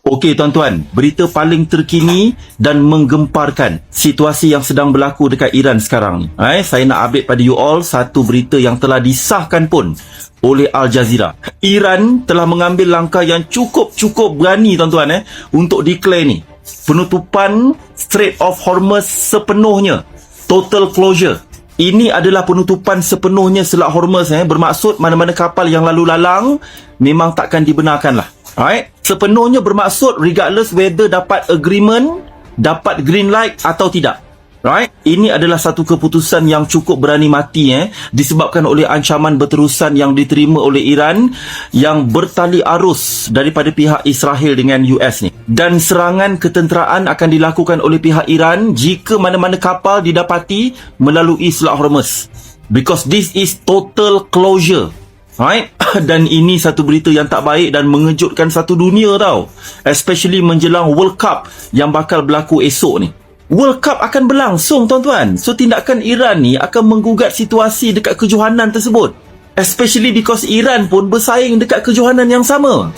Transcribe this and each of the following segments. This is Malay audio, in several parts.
Okey tuan-tuan, berita paling terkini dan menggemparkan situasi yang sedang berlaku dekat Iran sekarang ni. Saya nak update pada you all satu berita yang telah disahkan pun oleh Al Jazeera. Iran telah mengambil langkah yang cukup berani tuan-tuan untuk declare ni penutupan Strait of Hormuz sepenuhnya. Total closure. Ini adalah penutupan sepenuhnya Selat Hormuz bermaksud mana-mana kapal yang lalu lalang memang takkan dibenarkan lah. Alright, sepenuhnya bermaksud regardless whether dapat agreement, dapat green light atau tidak. Right? Ini adalah satu keputusan yang cukup berani mati disebabkan oleh ancaman berterusan yang diterima oleh Iran yang bertali arus daripada pihak Israel dengan US ni. Dan serangan ketenteraan akan dilakukan oleh pihak Iran jika mana-mana kapal didapati melalui Selat Hormuz. Because this is total closure. Right? Dan ini satu berita yang tak baik dan mengejutkan satu dunia tau. Especially menjelang World Cup yang bakal berlaku esok ni. World Cup akan berlangsung tuan-tuan. So tindakan Iran ni akan menggugat situasi dekat kejohanan tersebut. Especially because Iran pun bersaing dekat kejohanan yang sama.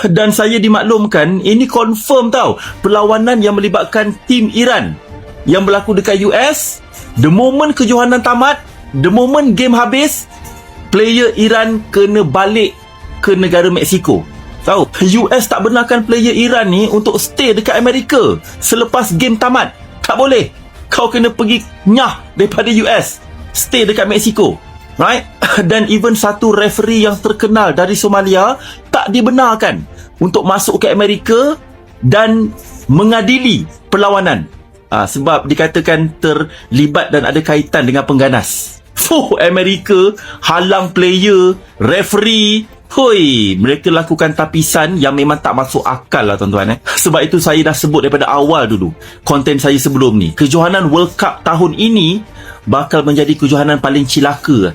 Dan saya dimaklumkan ini confirm tau. Perlawanan yang melibatkan tim Iran yang berlaku dekat US. The moment kejohanan tamat, the moment game habis, player Iran kena balik ke negara Mexico. Tahu, US tak benarkan player Iran ni untuk stay dekat Amerika selepas game tamat. Tak boleh. Kau kena pergi nyah daripada US, stay dekat Mexico. Right? Dan even satu referee yang terkenal dari Somalia tak dibenarkan untuk masuk ke Amerika dan mengadili perlawanan. Sebab dikatakan terlibat dan ada kaitan dengan pengganas. Amerika halang player, referee. Mereka lakukan tapisan yang memang tak masuk akal lah tuan-tuan. Sebab itu saya dah sebut daripada awal dulu konten saya sebelum ni. Kejohanan World Cup tahun ini bakal menjadi kejohanan paling cilaka.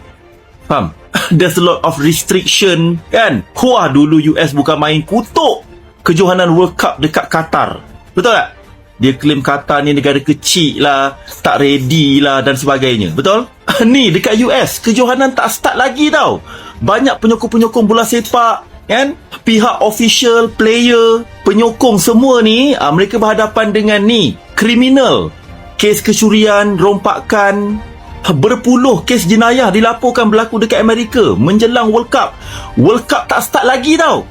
Faham? There's a lot of restriction kan. Dulu US bukan main kutuk kejohanan World Cup dekat Qatar. Betul tak? Dia claim Qatar ni negara kecil lah, tak ready lah dan sebagainya. Betul? Ni dekat US, kejohanan tak start lagi tau. Banyak penyokong-penyokong bola sepak kan, pihak official, player, penyokong semua ni mereka berhadapan dengan ni kriminal, kes kecurian, rompakan. Berpuluh kes jenayah dilaporkan berlaku dekat Amerika menjelang World Cup. World Cup tak start lagi tau.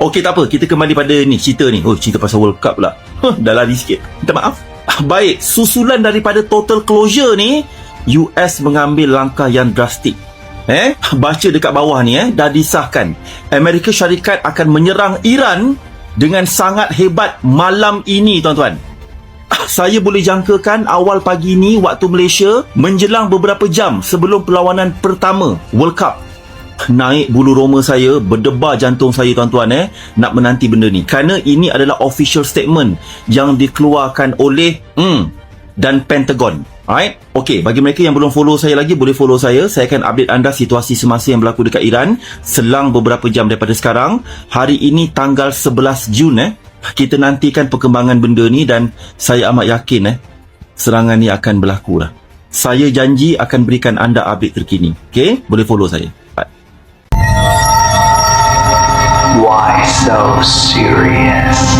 Okey, tak apa, kita kembali pada ni cerita ni. Cerita pasal World Cup pula. Dah lari sikit, minta maaf. Baik, susulan daripada total closure ni, US mengambil langkah yang drastik. Baca dekat bawah ni dah disahkan. Amerika Syarikat akan menyerang Iran dengan sangat hebat malam ini tuan-tuan. Saya boleh jangkakan awal pagi ni waktu Malaysia menjelang beberapa jam sebelum perlawanan pertama World Cup. Naik bulu roma saya, berdebar jantung saya tuan-tuan nak menanti benda ni. Kerana ini adalah official statement yang dikeluarkan oleh dan Pentagon. Alright? Okey, bagi mereka yang belum follow saya lagi, boleh follow saya. Saya akan update anda situasi semasa yang berlaku dekat Iran selang beberapa jam daripada sekarang. Hari ini tanggal 11 Jun kita nantikan perkembangan benda ni dan saya amat yakin serangan ni akan berlaku lah. Saya janji akan berikan anda update terkini. Okey? Boleh follow saya. Why so serious?